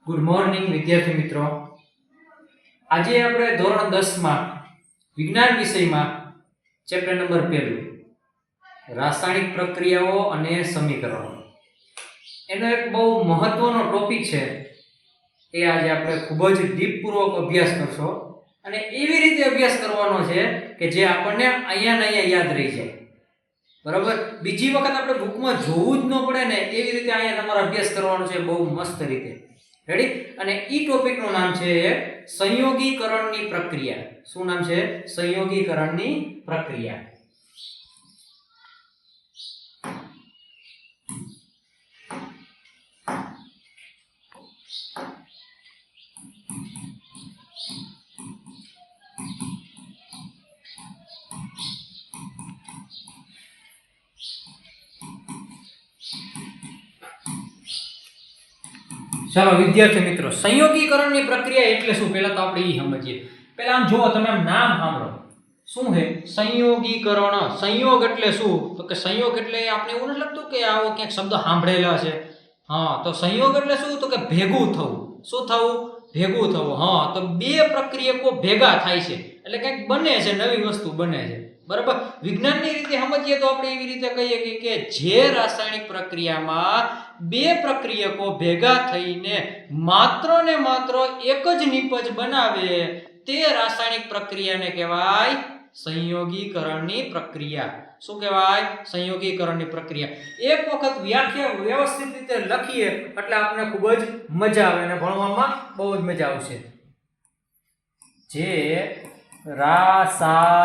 Good morning વિદ્યાર્થી મિત્રો। આજે આપણે ધોરણ 10 માં વિજ્ઞાન વિષયમાં ચેપ્ટર નંબર 1 રાસાયણિક પ્રક્રિયાઓ અને સમીકરણો એનો એક બહુ મહત્વનો ટોપિક છે। એ આજે આપણે ખૂબ જ ડીપ પૂર્વક અભ્યાસ કરશો અને એવી રીતે અભ્યાસ કરવાનો છે કે જે આપણને અહીંયા ને અહીંયા યાદ રહી જાય। બરાબર, બીજી વખત આપણે બુકમાં જોવું જ ન પડે ને એવી રીતે અહીંયા તમારે અભ્યાસ કરવાનો છે બહુ મસ્ત રીતે। રેડી? અને ઈ ટોપિક નું નામ છે સંયોગીકરણની પ્રક્રિયા। શું નામ છે? સંયોગીકરણની પ્રક્રિયા। ચાલો વિદ્યાર્થી મિત્રો, સંયોગીકરણની પ્રક્રિયા એટલે શું પહેલા તો આપણે ઈ સમજીએ। પહેલા આમ જુઓ, તમે આમ નામ સાંભળો, શું છે સંયોગીકરણ? સંયોગ એટલે શું? તો કે સંયોગ એટલે આપણે એવું નથી લાગતું કે આવો ક્યાંક શબ્દ સાંભળેલા છે? હા, તો સંયોગ એટલે શું? તો કે ભેગું થવું। શું થવું? ભેગું થવું। હા, તો બે પ્રક્રિયકો ભેગા થાય છે એટલે કંઈક બને છે, નવી વસ્તુ બને છે। બરાબર, વિજ્ઞાનની રીતે સમજીએ તો આપણે એવી રીતે કહીએ કે જે રાસાયણિક પ્રક્રિયામાં બે પ્રક્રિયકો ભેગા થઈને માત્ર ને માત્ર એક જ નિપજ બનાવે તે રાસાયણિક પ્રક્રિયાને કહેવાય સંયોગીકરણની પ્રક્રિયા। શું કહેવાય? સંયોગીકરણની પ્રક્રિયા। એક વખત વ્યાખ્યા વ્યવસ્થિત રીતે લખીએ એટલે આપણને ખૂબ જ મજા આવે અને ભણવામાં બહુ જ મજા આવશે। જે રાસાયણિક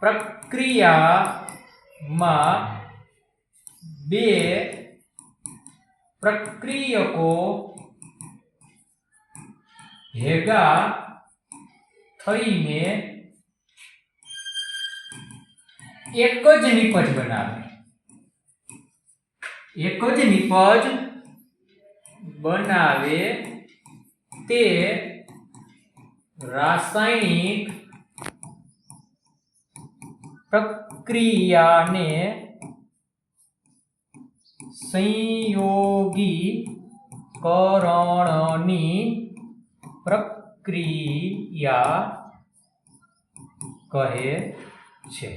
પ્રક્રિયામાં બે પ્રક્રિયકો ભેગા થઈને એક જ નિપજ બનાવે। એક જ નિપજ બનાવે તે રાસાયણિક પ્રક્રિયાને સંયોગીકરણની પ્રક્રિયા કહે છે।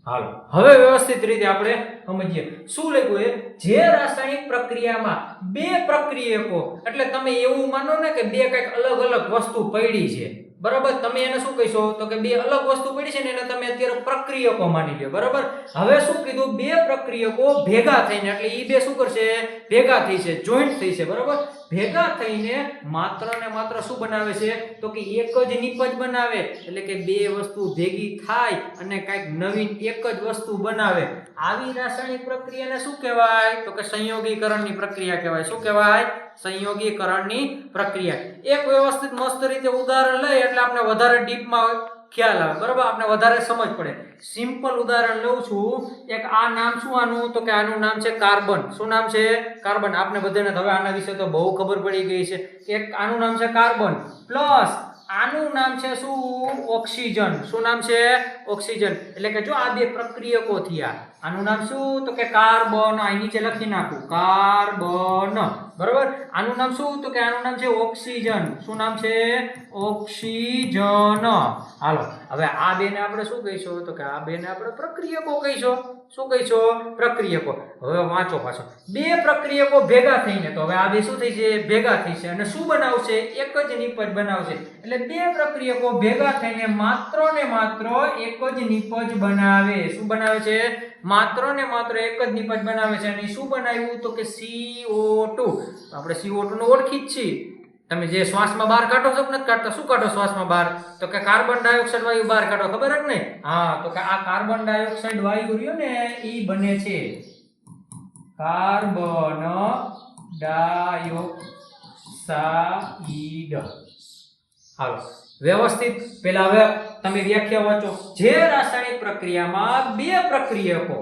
હાલો, હવે વ્યવસ્થિત રીતે આપણે સમજીએ શું લખ્યું છે। જે રાસાયણિક પ્રક્રિયામાં બે પ્રક્રિયકો, એટલે તમે એવું માનો ને કે બે કંઈક અલગ અલગ વસ્તુ પડી છે। બરાબર, તમે એને શું કહીશો? તો કે બે અલગ વસ્તુ પડી છે ને એને તમે અત્યારે પ્રક્રિયકો માની લો। બરાબર, હવે શું કીધું? બે પ્રક્રિયકો ભેગા થઈને, એટલે ઈ બે શું કરશે? ભેગા થઈ છે, જોઈન્ટ થઈ છે। બરાબર, ભેગા થઈને માત્ર ને માત્ર શું બનાવે છે? તો કે એક જ નિપજ બનાવે। એટલે કે બે વસ્તુ ભેગી થાય અને કંઈક નવીન એક જ વસ્તુ બનાવે। આવી રાસાયણિક પ્રક્રિયાને શું કહેવાય? તો કે સંયોગીકરણની પ્રક્રિયા કહેવાય। શું કહેવાય? સંયોગીકરણની પ્રક્રિયા। એક વ્યવસ્થિત મસ્ત રીતે ઉદાહરણ લઈ એટલે આપણે વધારે ડીપમાં ખ્યાલ આવે। બરાબર, આપણે વધારે સમજ પડે। સિમ્પલ ઉદાહરણ લઉં છું। એક આ નામ શું આનું? તો કે આનું નામ છે કાર્બન। શું નામ છે? કાર્બન। આપને બધાને હવે આના વિશે તો બહુ ખબર પડી ગઈ છે કે આનું નામ છે કાર્બન, પ્લસ આનું નામ છે શું? ઓક્સિજન। શું નામ છે? ઓક્સિજન। એટલે કે જો આ બે પ્રક્રિયકો થયા, આનું નામ શું? તો કે કાર્બન। આ નીચે લખી નાખું, કાર્બન। બરાબર, આનું નામ શું? તો કે આનું નામ છે ઓક્સિજન। શું નામ છે? ઓક્સિજન। હાલો, હવે આ બેને આપણે શું કહીશું? તો કે આ બેને આપણે પ્રક્રિયકો કહીશું। શું કહીશું? પ્રક્રિયકો। હવે વાંચો પાછો, બે પ્રક્રિયકો ભેગા થઈને, તો હવે આ બે શું થઈ છે? ભેગા થઈ છે અને શું બનાવશે? એક જ નિપજ બનાવશે। એટલે બે પ્રક્રિયકો ભેગા થઈને માત્ર ને માત્ર એક જ નિપજ બનાવે। શું બનાવે છે? માત્ર ને માત્ર એક જ નિપજ બનાવે છે। અને શું બનાવ્યું? તો કે CO2। આપણે CO2 નો ઓળખી જ છીએ। તમે જે શ્વાસમાં બહાર કાઢો છો કે નથી કાઢતા? શું કાઢો શ્વાસમાં બહાર? તો કે કાર્બન ડાયોક્સાઇડ વાયુ બહાર કાઢો, ખબર જ ને? હા, તો કે આ કાર્બન ડાયોક્સાઇડ વાયુ રહ્યો ને ઈ બને છે કાર્બન ડાયોક્સાઇડ। હાલો, વ્યવસ્થિત પહેલા હવે તમે વ્યાખ્યા વાંચો। જે રાસાયણિક પ્રક્રિયામાં બે પ્રક્રિયકો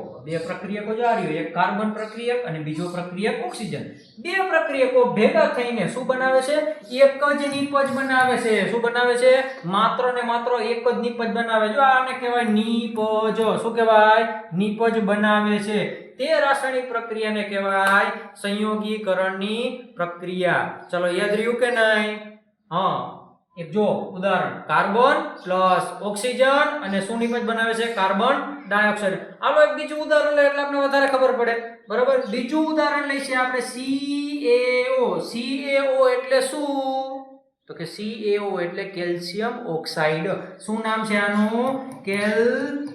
જો આ રહ્યો, એક કાર્બન પ્રક્રિયક અને બીજો પ્રક્રિયક ઓક્સિજન, બે પ્રક્રિયકો ભેગા થઈને શું બનાવે છે? એક જ નિપજ બનાવે છે। શું બનાવે છે? માત્ર ને માત્ર એક જ નિપજ બનાવે। જો આને કહેવાય નિપજ। શું કહેવાય? નિપજ બનાવે છે। તે રાસાયણિક પ્રક્રિયાને કહેવાય સંયોગીકરણની પ્રક્રિયા. ચલો યાદ રહ્યું કે નહીં? હા, એક જો ઉદાહરણ, કાર્બન પ્લસ ઓક્સિજન અને શું નિપજ બનાવે છે? Carbon dioxide. આલો એક બીજું ઉદાહરણ લે એટલે આપણે વધારે ખબર પડે. બરાબર, બીજું ઉદાહરણ લઈશું આપણે CaO. CaO એટલે શું? તો કે CaO એટલે કેલ્શિયમ ઓક્સાઇડ. શું નામ છે આનું? Calcium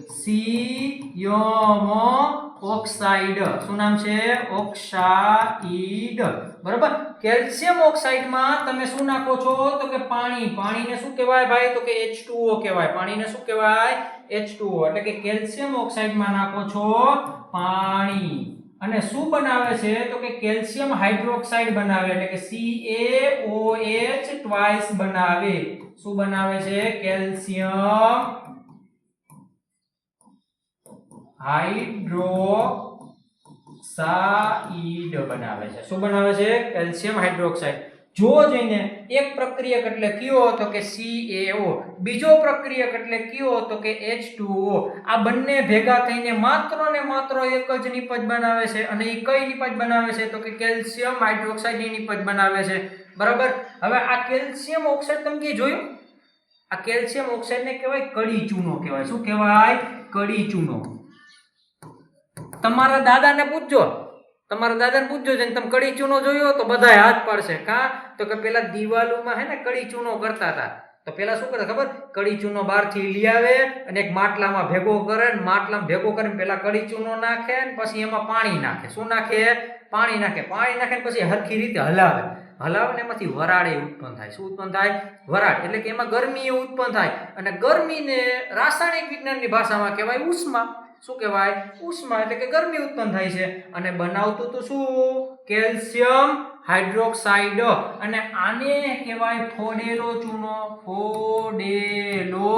oxide. શું નામ છે? ઓક્સાઇડ. બરાબર, કેલ્શિયમ ઓક્સાઇડમાં તમે શું નાખો છો? તો કે પાણી. પાણીને શું કહેવાય ભાઈ? તો કે H2O કહેવાય. પાણીને શું કહેવાય? H2O. એટલે કે કેલ્શિયમ ઓક્સાઇડમાં નાખો છો પાણી અને શું બનાવે છે? તો કે કેલ્શિયમ હાઇડ્રોક્સાઇડ બનાવે. એટલે કે CaOH ટ્વાઇસ બનાવે. શું બનાવે છે? કેલ્શિયમ હાઇડ્રોક્સાઇડ બનાવે છે. શું બનાવે છે? Calcium hydroxide. જો જઈને એક પ્રક્રિયક એટલે કયો? તો કે CaO. બીજો પ્રક્રિયક એટલે કયો? તો કે H2O. આ બંને ભેગા થઈને માત્ર ને માત્ર એક જ નિપજ બનાવે છે. અને એ કઈ નિપજ બનાવે છે? તો કે કેલ્શિયમ હાઇડ્રોક્સાઇડની નિપજ બનાવે છે. બરાબર, હવે આ કેલ્શિયમ ઓક્સાઇડ તમે કે જોયું? આ કેલ્શિયમ ઓક્સાઇડને કહેવાય કડી ચૂનો કહેવાય. શું કહેવાય? કડી ચૂનો. તમારા દાદાને પૂછજો, જેને તમે કડી ચૂનો જોયો તો બધાય હાથ પાડશે. કા? તો કે પેલા દિવાલોમાં હે ને કડી ચૂનો કરતા હતા. તો પેલા શું કરે ખબર? કડી ચૂનો બહારથી લઈ આવે અને એક માટલામાં ભેગો કરે ને માટલામાં ભેગો કરીને પેલા કડી ચૂનો નાખે ને પછી એમાં પાણી નાખે. શું નાખે? પાણી નાખે. પાણી નાખે ને પછી હરખી રીતે હલાવે. હલાવે ને એમાંથી વરાળ ઉત્પન્ન થાય. શું ઉત્પન્ન થાય? વરાળ. એટલે કે એમાં ગરમી ઉત્પન્ન થાય અને ગરમીને રાસાયણિક વિજ્ઞાનની ભાષામાં કહેવાય ઉષ્મા. શું કહેવાય? ઉષ્મા. એટલે કે ગરમી ઉત્પન્ન થાય છે અને બનાવતું તો શું? Calcium hydroxide. અને આને કહેવાય ફોડેલો ચૂનો. ફોડેલો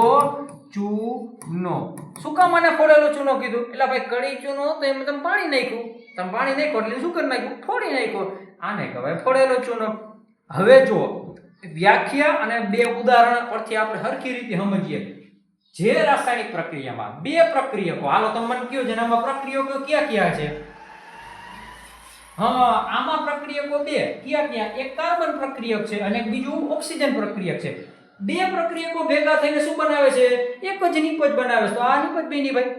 ચૂનો. શું કામ આને ફોડેલો ચૂનો કીધું? એટલે ભાઈ કડી ચૂનો તો એમાં તમે પાણી નાખ્યું. તમે પાણી નાખ્યું એટલે શું કરી નાખ્યું? ફોડી નાખ્યું. આને કહેવાય ફોડેલો ચૂનો. હવે જો વ્યાખ્યા અને બે ઉદાહરણ પરથી આપણે હરખી રીતે સમજીએ. જે રાસાયણિક પ્રક્રિયામાં બે પ્રક્રિયકો, હાલો તમે મને કહો જેનામાં પ્રક્રિયકો ક્યાં ક્યાં છે? હા, આમાં પ્રક્રિયકો બે. ક્યાં ક્યાં? એક કાર્બન પ્રક્રિયક છે અને બીજું ઓક્સિજન પ્રક્રિયક છે. બે પ્રક્રિયકો ભેગા થઈને શું બનાવે છે? એક જ નિપજ બનાવે છે. તો આ નિપજ બેની ભાઈ.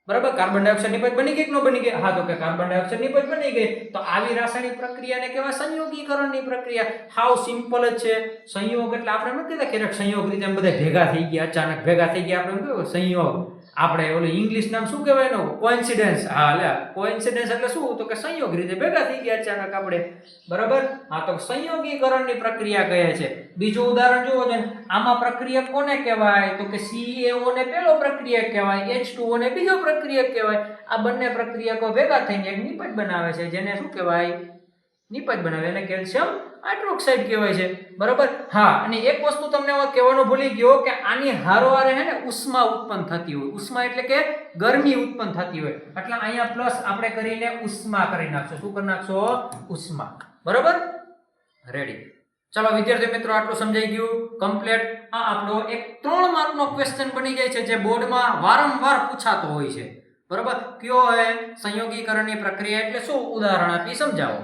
બરાબર, કાર્બન ડાયોક્સાઇડ નિપજ બની ગઈ કે ન બની ગઈ? હા, તો કે કાર્બન ડાયોક્સાઇડ નિપજ બની ગઈ. તો આવી રાસાયણિક પ્રક્રિયાને કહેવાય સંયોગીકરણની પ્રક્રિયા. હાવ સિમ્પલ જ છે. સંયોગ એટલે આપણે નથી કહેતા કે સંયોગ રીતે બધા ભેગા થઈ ગયા, અચાનક ભેગા થઈ ગયા. આપણે કેવું સંયોગ? આપણે ઓલું ઇંગ્લિશ નામ શું કહેવાય એનું? કોઇન્સિડન્સ. હા, લે કોઇન્સિડન્સ એટલે શું? તો કે સંયોગ રીતે ભેગા થઈ ગયા અચાનક આપણે. બરાબર, હા, તો સંયોગીકરણની પ્રક્રિયા કહે છે. બીજું ઉદાહરણ જુઓ છો. આમાં પ્રક્રિયક કોને કહેવાય? તો કે CaO ને પેલો પ્રક્રિયક કહેવાય, H2O ને બીજો પ્રક્રિયક કહેવાય. આ બંને પ્રક્રિયકો ભેગા થઈને એક નિપજ બનાવે છે. જેને શું કહેવાય? નિપજ બનાવે. એને કેલ્શિયમ હાઇડ્રોક્સાઇડ કહેવાય છે. બરાબર, હા. અને એક વસ્તુ તમને કહેવાનું ભૂલી ગયો કે આની હારોહારે હે ને ઉષ્મા ઉત્પન્ન થતી હોય. ઉષ્મા એટલે કે ગરમી ઉત્પન્ન થતી હોય. એટલે અહીંયા પ્લસ આપણે કરીને ઉષ્મા કરી નાખશો. શું કરી નાખશો? ઉષ્મા. બરાબર, રેડી. ચાલો વિદ્યાર્થી મિત્રો, આટલું સમજાઈ ગયું કમ્પ્લીટ. આ આપણો એક 3 માર્કનો ક્વેશ્ચન બની જાય છે જે બોર્ડમાં વારંવાર પૂછાતો હોય છે. બરાબર, કયો હે? સંયોગીકરણની પ્રક્રિયા એટલે શું? ઉદાહરણ આપી સમજાવો.